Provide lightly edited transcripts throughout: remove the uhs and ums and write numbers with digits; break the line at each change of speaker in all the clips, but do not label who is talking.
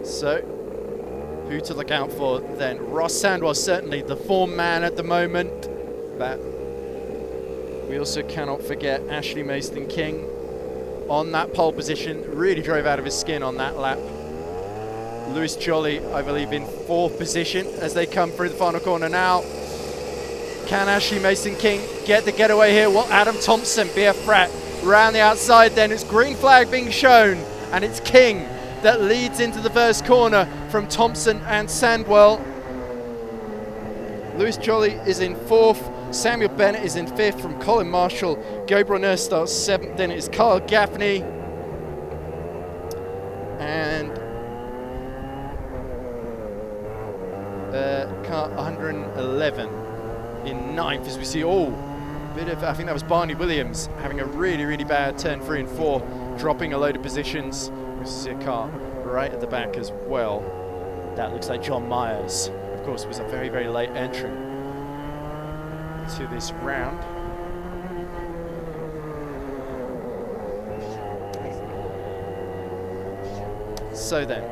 So, who to look out for then? Ross Sandwell, certainly the form man at the moment, but we also cannot forget Ashley Mayston-King on that pole position. Really drove out of his skin on that lap. Lewis Jolley, I believe, in 4th position as they come through the final corner now. Can Ashley Mayston-King get the getaway here? Will Adam Thompson be a threat? Round the outside then, it's green flag being shown, and it's King that leads into the first corner from Thompson and Sandwell. Lewis Jolley is in 4th. Samuel Bennett is in 5th from Colin Marshall. Gabriel Nurse starts 7th. Then it's Carl Gaffney. And car 111 in 9th as we see, bit of, I think that was Barney Williams having a really, really bad turn 3 and 4, dropping a load of positions. We see a car right at the back as well. That looks like John Myers. Of course, was a very, very late entrant to this round. So then,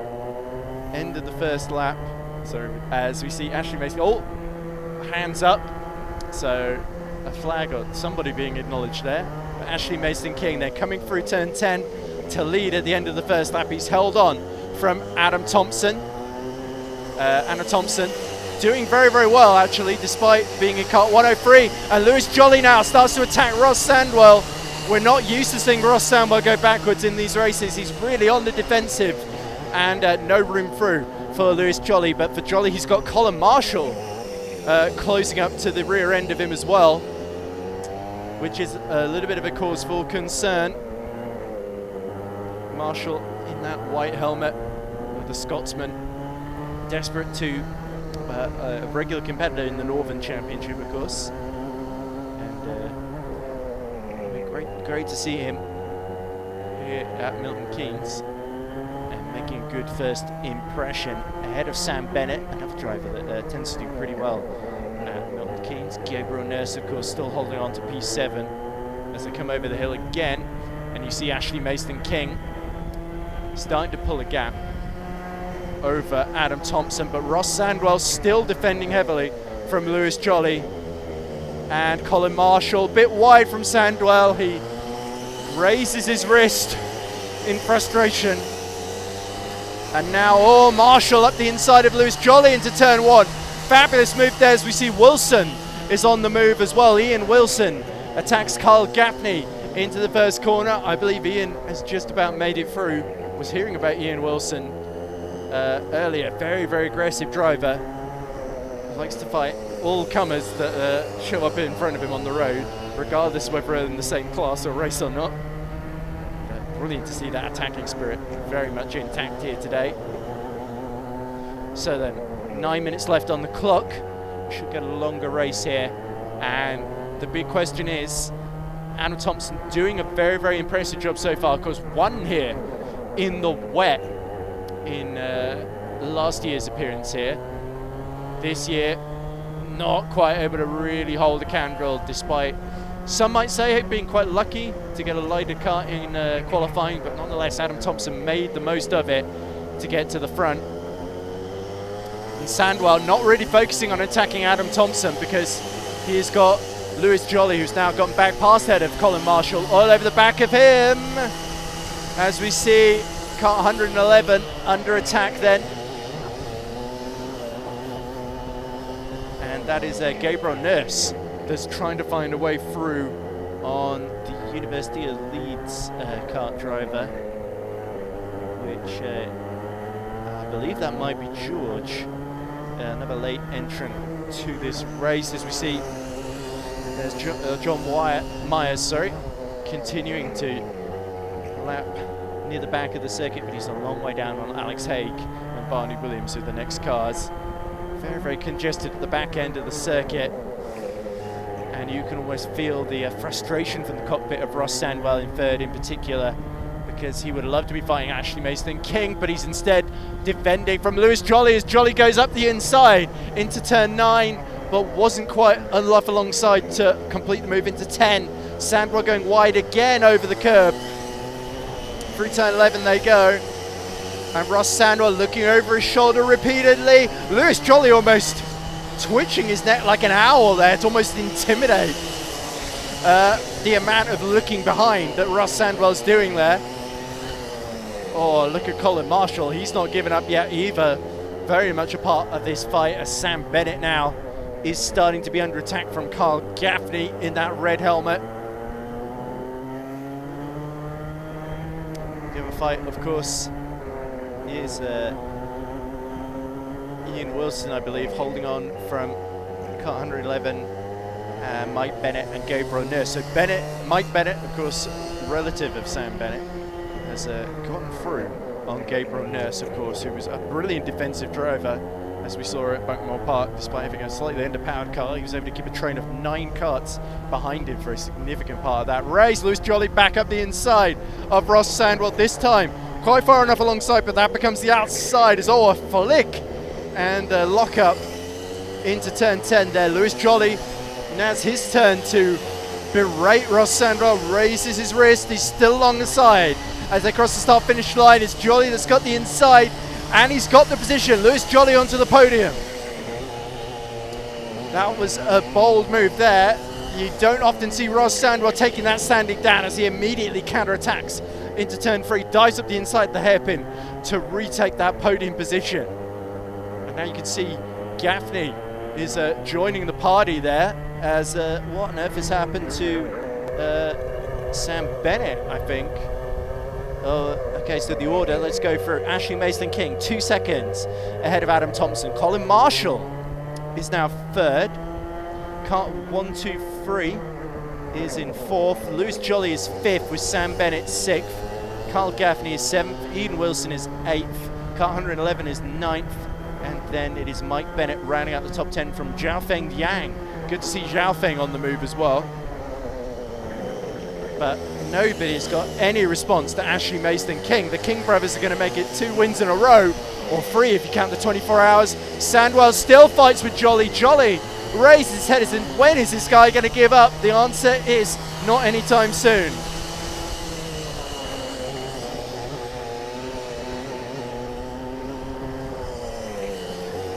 end of the first lap. So as we see Ashley Mayston, hands up. So a flag or somebody being acknowledged there. But Ashley Mayston-King, they're coming through turn 10 to lead at the end of the first lap. He's held on from Adam Thompson. Adam Thompson doing very, very well, actually, despite being in car 103. And Lewis Jolley now starts to attack Ross Sandwell. We're not used to seeing Ross Sandwell go backwards in these races. He's really on the defensive, and no room through for Lewis Jolley. But for Jolley, he's got Colin Marshall closing up to the rear end of him as well, which is a little bit of a cause for concern. Marshall in that white helmet with the Scotsman, desperate to a regular competitor in the Northern Championship, of course. And great to see him here at Milton Keynes and making a good first impression ahead of Sam Bennett, another driver that tends to do pretty well at Milton Keynes. Gabriel Nurse, of course, still holding on to P7 as they come over the hill again. And you see Ashley Mayston-King starting to pull a gap over Adam Thompson, but Ross Sandwell still defending heavily from Lewis Jolley. And Colin Marshall, a bit wide from Sandwell. He raises his wrist in frustration. And now, Marshall up the inside of Lewis Jolley into turn 1. Fabulous move there as we see Wilson is on the move as well. Ian Wilson attacks Carl Gaffney into the first corner. I believe Ian has just about made it through. Was hearing about Ian Wilson earlier. Very, very aggressive driver. Likes to fight all comers that show up in front of him on the road, regardless whether they're in the same class or race or not. Brilliant to see that attacking spirit very much intact here today. So then, 9 minutes left on the clock. We should get a longer race here. And the big question is, Adam Thompson doing a very, very impressive job so far. Of course, won here in the wet in last year's appearance here. This year, not quite able to really hold a candle, despite some might say being quite lucky to get a lighter car in qualifying, but nonetheless Adam Thompson made the most of it to get to the front. And Sandwell not really focusing on attacking Adam Thompson because he has got Lewis Jolley, who's now gotten back past head of Colin Marshall, all over the back of him. As we see car 111 under attack then. And that is Gabriel Nurse that's trying to find a way through on the University of Leeds kart driver, which I believe that might be George, another late entrant to this race. As we see, there's John Myers, continuing to lap near the back of the circuit, but he's a long way down on Alex Haig and Barney Williams with the next cars. Very, very congested at the back end of the circuit. And you can almost feel the frustration from the cockpit of Ross Sandwell in third in particular, because he would love to be fighting Ashley Mayston-King, but he's instead defending from Lewis Jolley as Jolley goes up the inside into turn 9, but wasn't quite enough alongside to complete the move into 10. Sandwell going wide again over the curb. Through turn 11 they go. And Ross Sandwell looking over his shoulder repeatedly. Lewis Jolley almost twitching his neck like an owl there to almost intimidate the amount of looking behind that Ross Sandwell's doing there. Oh, look at Colin Marshall. He's not given up yet either. Very much a part of this fight as Sam Bennett now is starting to be under attack from Kyle Gaffney in that red helmet. The other fight, of course, is Ian Wilson, I believe, holding on from car 111, Mike Bennett and Gabriel Nurse. So Mike Bennett, of course, relative of Sam Bennett, has gotten through on Gabriel Nurse, of course, who was a brilliant defensive driver, as we saw at Buckmore Park. Despite having a slightly underpowered car, he was able to keep a train of 9 karts behind him for a significant part of that race. Lewis Jolley back up the inside of Ross Sandwell this time. Quite far enough alongside, but that becomes the outside as a flick and a lock up into turn 10 there. Lewis Jolley, now it's his turn to berate Ross Sandwell, raises his wrist, he's still along the side. As they cross the start-finish line, it's Jolley that's got the inside, and he's got the position. Lewis Jolley onto the podium. That was a bold move there. You don't often see Ross Sandwell taking that standing down as he immediately counter-attacks into turn 3, dives up the inside the hairpin to retake that podium position. And now you can see Gaffney is joining the party there as what on earth has happened to Sam Bennett, I think. Okay, so the order, let's go for Ashley Mayston-King, 2 seconds ahead of Adam Thompson. Colin Marshall is now 3rd. 1, 2, 3 is in 4th. Lewis Jolley is 5th with Sam Bennett 6th. Kyle Gaffney is 7th. Ian Wilson is 8th. Car 111 is 9th. And then it is Mike Bennett rounding out the top 10 from Zhaofeng Yang. Good to see Zhaofeng on the move as well. But nobody's got any response to Ashley Mayston-King. The King brothers are going to make it 2 wins in a row, or 3 if you count the 24 hours. Sandwell still fights with Jolley. Jolley raises his head and when is this guy going to give up? The answer is not anytime soon.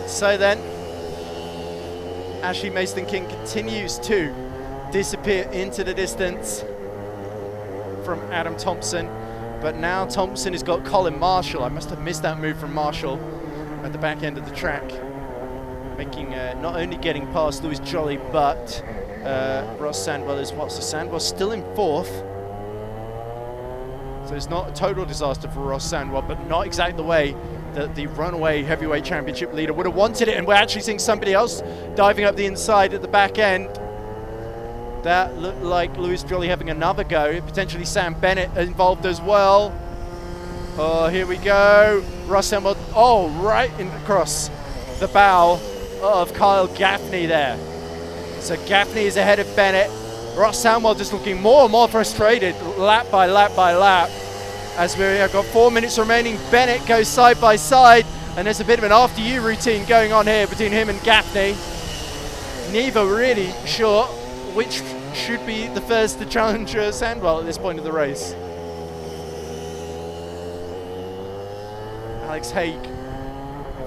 So then, Ashley Mayston-King continues to disappear into the distance from Adam Thompson, but now Thompson has got Colin Marshall. I must have missed that move from Marshall at the back end of the track, making not only getting past Lewis Jolley, but Ross Sandwell as well. So Sandwell's still in 4th. So it's not a total disaster for Ross Sandwell, but not exactly the way that the runaway heavyweight championship leader would have wanted it. And we're actually seeing somebody else diving up the inside at the back end. That looked like Lewis Jolley having another go. Potentially Sam Bennett involved as well. Oh, here we go. Ross Sandwell, right in across the bow of Kyle Gaffney there. So Gaffney is ahead of Bennett. Ross Sandwell just looking more and more frustrated, lap by lap by lap. As we have got 4 minutes remaining, Bennett goes side by side, and there's a bit of an after you routine going on here between him and Gaffney. Neither really sure which should be the first to challenge Sandwell at this point of the race. Alex Haig,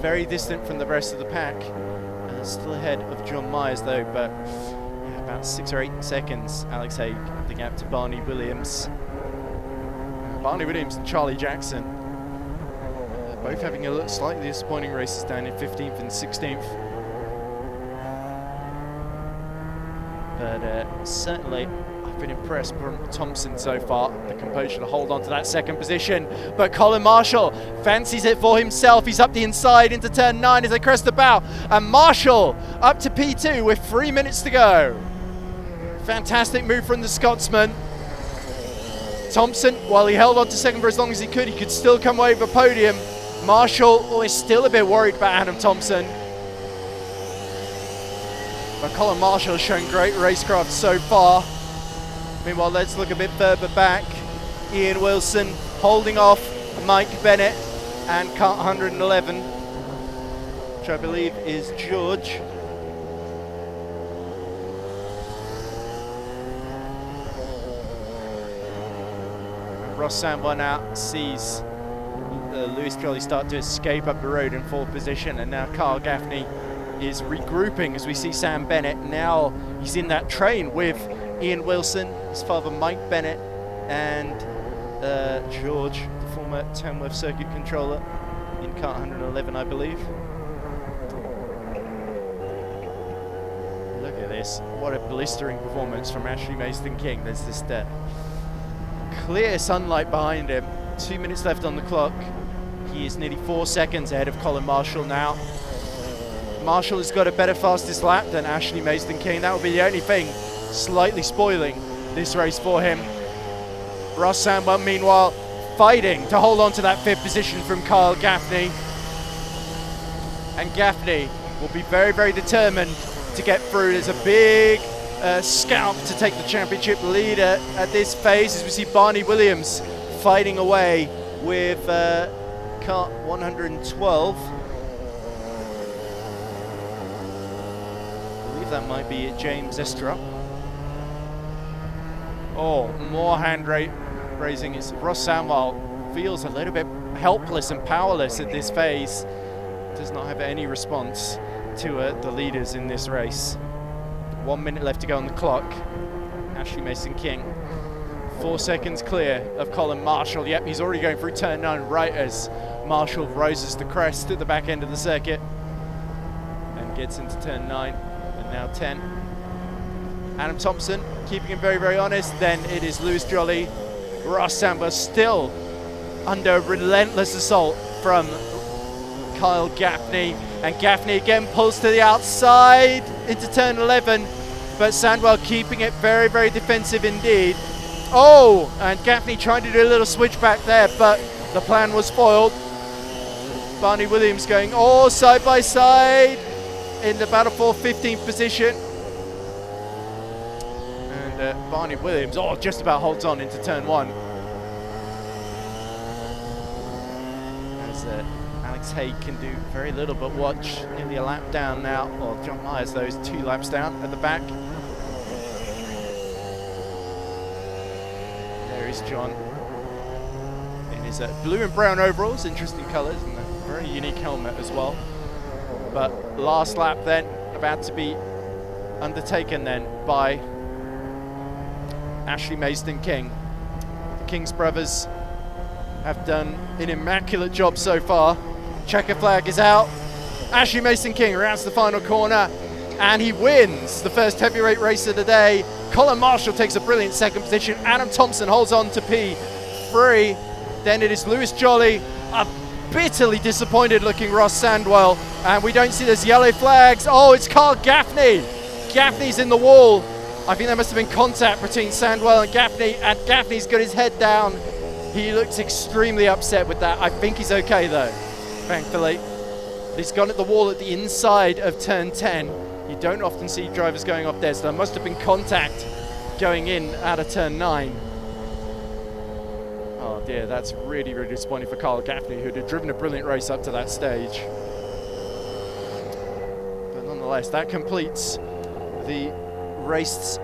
very distant from the rest of the pack, and still ahead of John Myers though, but yeah, about 6 or 8 seconds. Alex Haig, the gap to Barney Williams. Barney Williams and Charlie Jackson, both having a slightly disappointing races down in 15th and 16th. But certainly I've been impressed from Thompson so far. The composure to hold on to that 2nd position. But Colin Marshall fancies it for himself. He's up the inside into turn 9 as they crest the bow. And Marshall up to P2 with 3 minutes to go. Fantastic move from the Scotsman. Thompson, while he held on to 2nd for as long as he could still come away with a podium. Marshall is still a bit worried about Adam Thompson. But Colin Marshall has shown great racecraft so far. Meanwhile, let's look a bit further back. Ian Wilson holding off Mike Bennett and car 111, which I believe is George. Ross Sandwell now sees Lewis Jolley start to escape up the road in 4th position, and now Kyle Gaffney is regrouping as we see Sam Bennett. Now he's in that train with Ian Wilson, his father Mike Bennett, and George, the former Tamworth circuit controller in kart 111, I believe. Look at this, what a blistering performance from Ashley Mayston-King. There's this clear sunlight behind him. 2 minutes left on the clock. He is nearly 4 seconds ahead of Colin Marshall now. Marshall has got a better fastest lap than Ashley Mayston-King. That would be the only thing slightly spoiling this race for him. Ross Sandwell, meanwhile, fighting to hold on to that 5th position from Kyle Gaffney. And Gaffney will be very, very determined to get through. There's a big scalp to take the championship leader at this phase, as we see Barney Williams fighting away with kart 112. I believe that might be James Estra. Oh, more hand raising. It's Ross Sandwell feels a little bit helpless and powerless at this phase. Does not have any response to the leaders in this race. 1 minute left to go on the clock. Ashley Mayston-King, 4 seconds clear of Colin Marshall. Yep, he's already going through turn 9 right as Marshall roses the crest at the back end of the circuit and gets into turn 9 and now 10. Adam Thompson keeping him very, very honest. Then it is Lewis Jolley. Ross Sandwell still under relentless assault from Kyle Gaffney. And Gaffney again pulls to the outside into turn 11. But Sandwell keeping it very, very defensive indeed. Oh, and Gaffney trying to do a little switchback there, but the plan was foiled. Barney Williams going all side by side in the battle for 15th position. And Barney Williams, just about holds on into turn 1. As Alex Haig can do very little but watch, nearly a lap down now. Well, John Myers, though, is 2 laps down at the back. There is John in his blue and brown overalls, interesting colours, and a very unique helmet as well. But last lap then, about to be undertaken then by Ashley Mayston-King. The King's brothers have done an immaculate job so far. Checker flag is out. Ashley Mayston-King rounds the final corner and he wins the first heavyweight race of the day. Colin Marshall takes a brilliant 2nd position. Adam Thompson holds on to P3. Then it is Lewis Jolley, a bitterly disappointed looking Ross Sandwell, and we don't see those yellow flags. Oh, it's Kyle Gaffney. Gaffney's in the wall. I think there must have been contact between Sandwell and Gaffney's got his head down. He looks extremely upset with that. I think he's okay though, thankfully. He's gone at the wall at the inside of turn 10. You don't often see drivers going off there, so there must have been contact going in out of turn 9. Oh dear, that's really, really disappointing for Kyle Gaffney, who had driven a brilliant race up to that stage. But nonetheless, that completes the race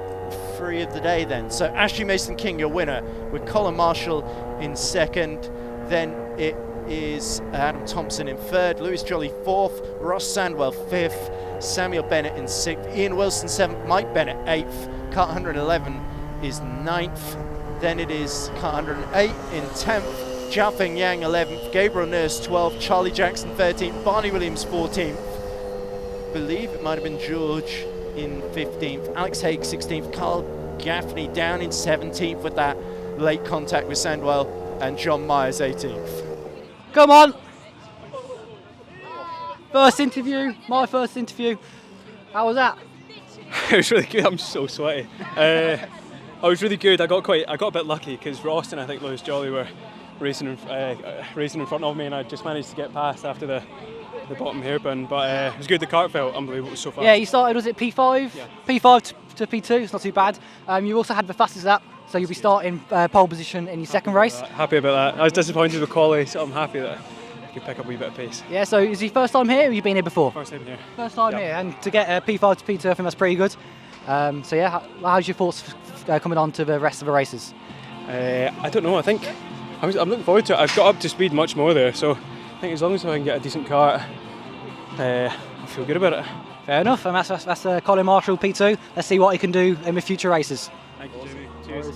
3 of the day then. So Ashley Mayston-King, your winner, with Colin Marshall in 2nd. Then it is Adam Thompson in 3rd, Lewis Jolley 4th, Ross Sandwell 5th, Samuel Bennett in 6th, Ian Wilson 7th, Mike Bennett 8th, kart 111 is 9th. Then it is kart 108 in 10th, Jiao Feng Yang 11th, Gabriel Nurse 12th, Charlie Jackson 13th, Barney Williams 14th. I believe it might have been George in 15th, Alex Haig 16th, Kyle Gaffney down in 17th with that late contact with Sandwell, and John Myers 18th.
Come on! First interview, my first interview. How was that?
It was really good. I'm so sweaty. I was really good. I got a bit lucky because Ross and I think Lewis Jolley were racing in front of me, and I just managed to get past after the bottom hairpin. But it was good. The kart felt unbelievable. It was so fast.
Yeah, you started, was it P5? Yeah. P5 to P2. It's not too bad. You also had the fastest lap, so you'll be starting pole position in your second race.
Happy about that. I was disappointed with quali, so I'm happy that I could pick up a wee bit of pace.
Yeah. So is it your first time here, or have you been here before?
First time here.
First time here, and to get P5 to P2, I think that's pretty good. So yeah, how's your thoughts coming on to the rest of the races?
I don't know. I think I'm looking forward to it. I've got up to speed much more there, so I think as long as I can get a decent kart, I feel good about it.
Fair enough, and that's Colin Marshall, P2. Let's see what he can do in the future races.
Thank you, Jimmy. Cheers.